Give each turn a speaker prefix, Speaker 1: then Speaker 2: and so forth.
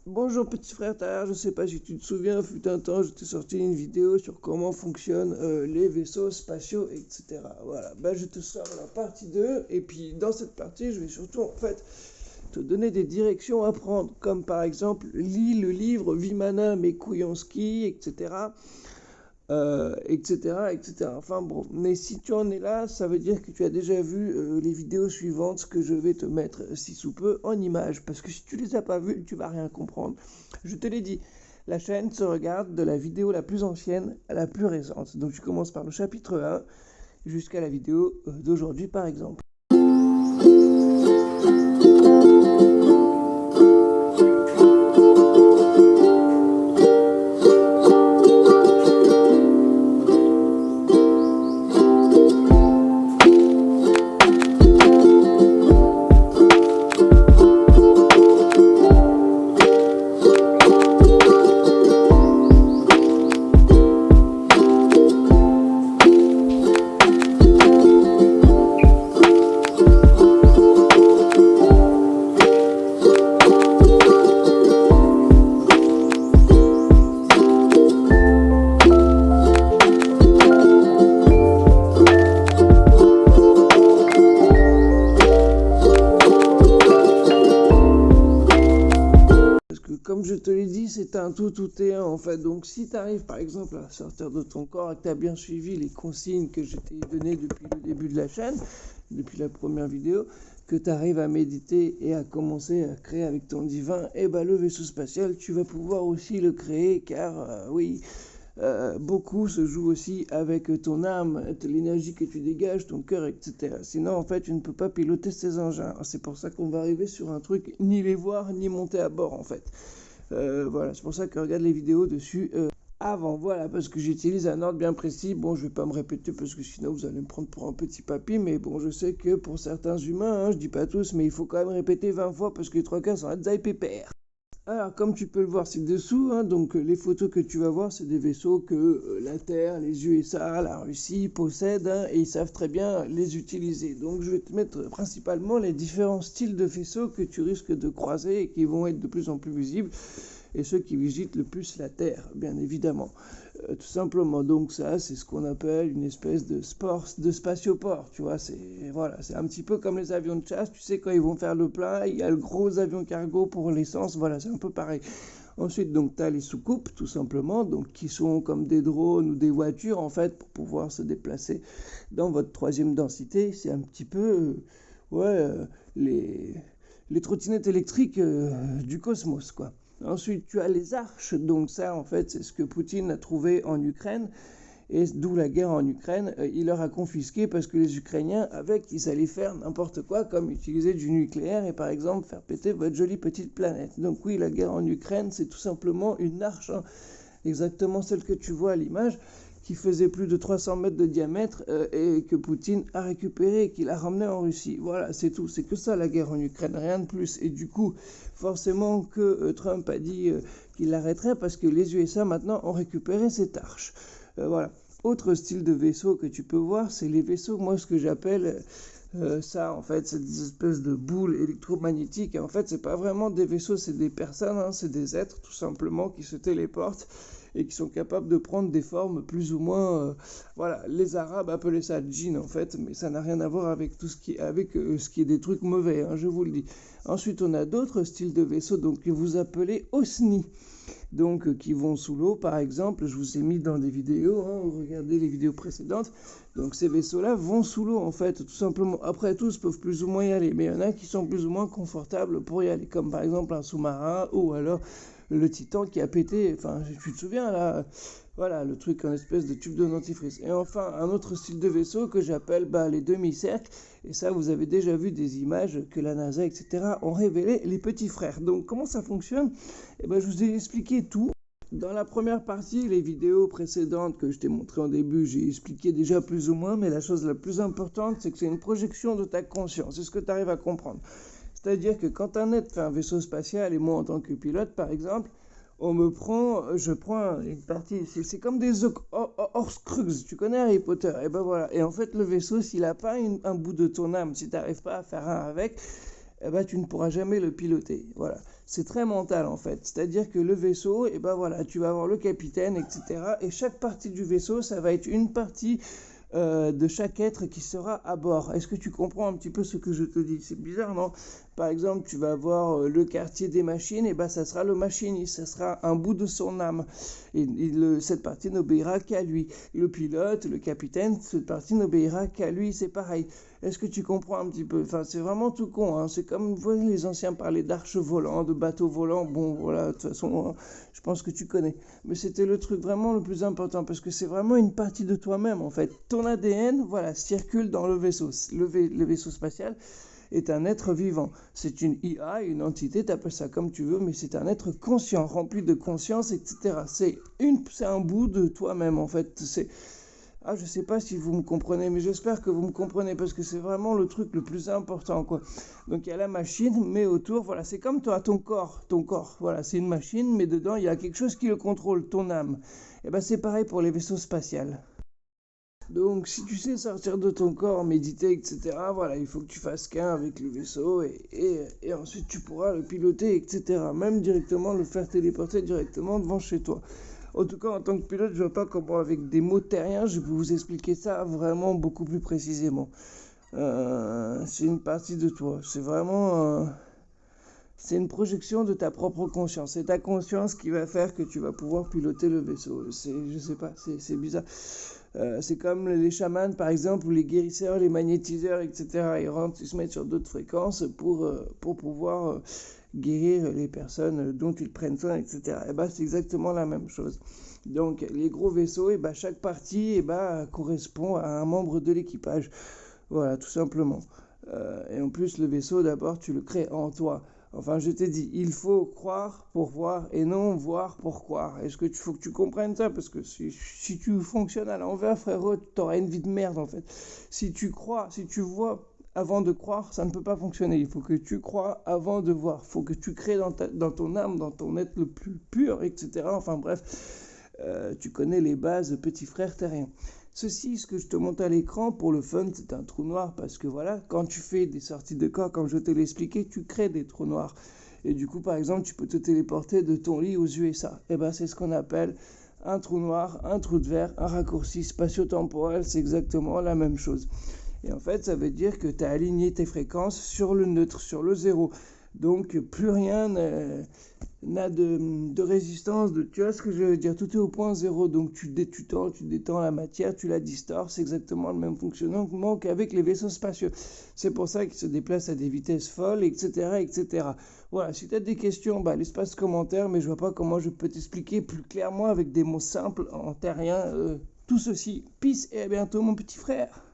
Speaker 1: Bonjour petit frère Tahar, je sais pas si tu te souviens, fut un temps, je t'ai sorti une vidéo sur comment fonctionnent les vaisseaux spatiaux, etc. Voilà, je te sors la partie 2, et puis dans cette partie, je vais surtout en fait te donner des directions à prendre, comme par exemple, lis le livre Vimana Mekouyansky, etc. etc., etc. Enfin bon, mais si tu en es là, ça veut dire que tu as déjà vu les vidéos suivantes que je vais te mettre, si sous peu, en images. Parce que si tu les as pas vues, tu vas rien comprendre. Je te l'ai dit, la chaîne se regarde de la vidéo la plus ancienne à la plus récente. Donc tu commences par le chapitre 1 jusqu'à la vidéo d'aujourd'hui, par exemple. Parce que comme je te l'ai dit, c'est un tout et un en fait. Donc si tu arrives par exemple à sortir de ton corps et que tu as bien suivi les consignes que je t'ai données depuis le début de la chaîne, depuis la première vidéo, que tu arrives à méditer et à commencer à créer avec ton divin, et le vaisseau spatial, tu vas pouvoir aussi le créer car oui, beaucoup se joue aussi avec ton âme, l'énergie que tu dégages, ton cœur, etc. Sinon, en fait, tu ne peux pas piloter ces engins. C'est pour ça qu'on va arriver sur un truc, ni les voir, ni monter à bord, en fait. Voilà, c'est pour ça que regarde les vidéos dessus avant, voilà, parce que j'utilise un ordre bien précis. Bon, je vais pas me répéter parce que sinon vous allez me prendre pour un petit papy, mais bon, je sais que pour certains humains, je dis pas tous, mais il faut quand même répéter 20 fois parce que les trois quarts sont Hadzaï pépère. Alors, comme tu peux le voir ci-dessous, donc les photos que tu vas voir, c'est des vaisseaux que la Terre, les USA, la Russie possèdent et ils savent très bien les utiliser. Donc, je vais te mettre principalement les différents styles de vaisseaux que tu risques de croiser et qui vont être de plus en plus visibles et ceux qui visitent le plus la Terre, bien évidemment. Tout simplement, donc ça, c'est ce qu'on appelle une espèce de sport, de spatioport, tu vois, c'est un petit peu comme les avions de chasse, tu sais, quand ils vont faire le plein, il y a le gros avion cargo pour l'essence, voilà, c'est un peu pareil. Ensuite, donc, tu as les soucoupes, tout simplement, donc, qui sont comme des drones ou des voitures, en fait, pour pouvoir se déplacer dans votre troisième densité. C'est un petit peu, les, les trottinettes électriques du cosmos, quoi. Ensuite, tu as les arches, donc ça, en fait, c'est ce que Poutine a trouvé en Ukraine, et d'où la guerre en Ukraine. Il leur a confisqué parce que les Ukrainiens, avec, ils allaient faire n'importe quoi, comme utiliser du nucléaire et par exemple faire péter votre jolie petite planète. Donc oui, la guerre en Ukraine, c'est tout simplement une arche, exactement celle que tu vois à l'image, qui faisait plus de 300 mètres de diamètre et que Poutine a récupéré et qu'il a ramené en Russie. Voilà, c'est tout. C'est que ça la guerre en Ukraine, rien de plus. Et du coup, forcément que Trump a dit qu'il l'arrêterait parce que les USA maintenant ont récupéré cette arche. Voilà. Autre style de vaisseau que tu peux voir, c'est les vaisseaux, moi ce que j'appelle ça, en fait, c'est des espèces de boules électromagnétiques. Et en fait, c'est pas vraiment des vaisseaux, c'est des personnes, c'est des êtres tout simplement qui se téléportent et qui sont capables de prendre des formes plus ou moins, voilà, les Arabes appelaient ça djinn en fait, mais ça n'a rien à voir avec tout ce qui est, avec ce qui est des trucs mauvais, je vous le dis. Ensuite, on a d'autres styles de vaisseaux, donc que vous appelez OSNI, donc qui vont sous l'eau, par exemple. Je vous ai mis dans des vidéos, regardez les vidéos précédentes. Donc ces vaisseaux-là vont sous l'eau, en fait, tout simplement. Après, tous peuvent plus ou moins y aller, mais il y en a qui sont plus ou moins confortables pour y aller, comme par exemple un sous-marin ou alors le Titan qui a pété, enfin, tu te souviens là, voilà, le truc en espèce de tube de dentifrice. Et enfin, un autre style de vaisseau que j'appelle les demi-cercles, et ça, vous avez déjà vu des images que la NASA, etc., ont révélé, les petits frères. Donc, comment ça fonctionne? Je vous ai expliqué tout. Dans la première partie, les vidéos précédentes que je t'ai montrées en début, j'ai expliqué déjà plus ou moins, mais la chose la plus importante, c'est que c'est une projection de ta conscience. C'est ce que tu arrives à comprendre. C'est-à-dire que quand un être fait un vaisseau spatial, et moi en tant que pilote par exemple, je prends une partie, c'est comme des Horcruxes, tu connais Harry Potter, et voilà. Et en fait le vaisseau, s'il n'a pas un bout de ton âme, si tu n'arrives pas à faire un avec, tu ne pourras jamais le piloter. Voilà. c'est très mental en fait. C'est-à-dire que le vaisseau, et ben voilà, tu vas avoir le capitaine, etc. Et chaque partie du vaisseau, ça va être une partie de chaque être qui sera à bord. Est-ce que tu comprends un petit peu ce que je te dis? C'est bizarre, non? Par exemple, tu vas avoir le quartier des machines, et ben ça sera le machiniste, ça sera un bout de son âme. Et cette partie n'obéira qu'à lui. Le pilote, le capitaine, cette partie n'obéira qu'à lui, c'est pareil. Est-ce que tu comprends un petit peu? Enfin, c'est vraiment tout con, hein. C'est comme, vous voyez, les anciens parlaient d'arches volantes, de bateaux volants. Bon, voilà, de toute façon, je pense que tu connais. Mais c'était le truc vraiment le plus important, parce que c'est vraiment une partie de toi-même, en fait. Ton ADN, voilà, circule dans le vaisseau. Le vaisseau spatial est un être vivant. C'est une IA, une entité, tu appelles ça comme tu veux, mais c'est un être conscient, rempli de conscience, etc. C'est un bout de toi-même, en fait. Je sais pas si vous me comprenez, mais j'espère que vous me comprenez, parce que c'est vraiment le truc le plus important, quoi. Donc il y a la machine, mais autour, voilà, c'est comme toi, ton corps, voilà, c'est une machine, mais dedans, il y a quelque chose qui le contrôle, ton âme. Et ben c'est pareil pour les vaisseaux spatials. Donc, si tu sais sortir de ton corps, méditer, etc., voilà, il faut que tu fasses qu'un avec le vaisseau et ensuite tu pourras le piloter, etc. Même directement le faire téléporter directement devant chez toi. En tout cas, en tant que pilote, je vois pas comment, avec des mots terriens, je peux vous expliquer ça vraiment beaucoup plus précisément. C'est une partie de toi. C'est vraiment. C'est une projection de ta propre conscience. C'est ta conscience qui va faire que tu vas pouvoir piloter le vaisseau. Je sais pas, c'est bizarre. C'est comme les chamans, par exemple, ou les guérisseurs, les magnétiseurs, etc. Ils se mettent sur d'autres fréquences pour pouvoir guérir les personnes dont ils prennent soin, etc. Et ben, c'est exactement la même chose. Donc, les gros vaisseaux, et ben, chaque partie correspond à un membre de l'équipage. Voilà, tout simplement. Et en plus, le vaisseau, d'abord, tu le crées en toi. Enfin, je t'ai dit, il faut croire pour voir et non voir pour croire. Est-ce que faut que tu comprennes ça? Parce que si tu fonctionnes à l'envers, frérot, t'auras une vie de merde, en fait. Si tu crois, si tu vois avant de croire, ça ne peut pas fonctionner. Il faut que tu crois avant de voir. Il faut que tu crées dans ton âme, dans ton être le plus pur, etc. Enfin bref, tu connais les bases, petit frère terrien. Ceci, ce que je te montre à l'écran, pour le fun, c'est un trou noir, parce que voilà, quand tu fais des sorties de corps, comme je te l'ai expliqué, tu crées des trous noirs. Et du coup, par exemple, tu peux te téléporter de ton lit aux USA. Et ben, c'est ce qu'on appelle un trou noir, un trou de verre, un raccourci spatio-temporel, c'est exactement la même chose. Et en fait, ça veut dire que tu as aligné tes fréquences sur le neutre, sur le zéro. Donc, plus rien n'a de résistance. Tu vois ce que je veux dire? Tout est au point zéro. Donc, tu détends la matière, tu la distors. C'est exactement le même fonctionnement qu'avec les vaisseaux spatiaux. C'est pour ça qu'ils se déplacent à des vitesses folles, etc., etc. Voilà, si tu as des questions, l'espace commentaire, mais je vois pas comment je peux t'expliquer plus clairement avec des mots simples en terrien tout ceci. Peace et à bientôt, mon petit frère.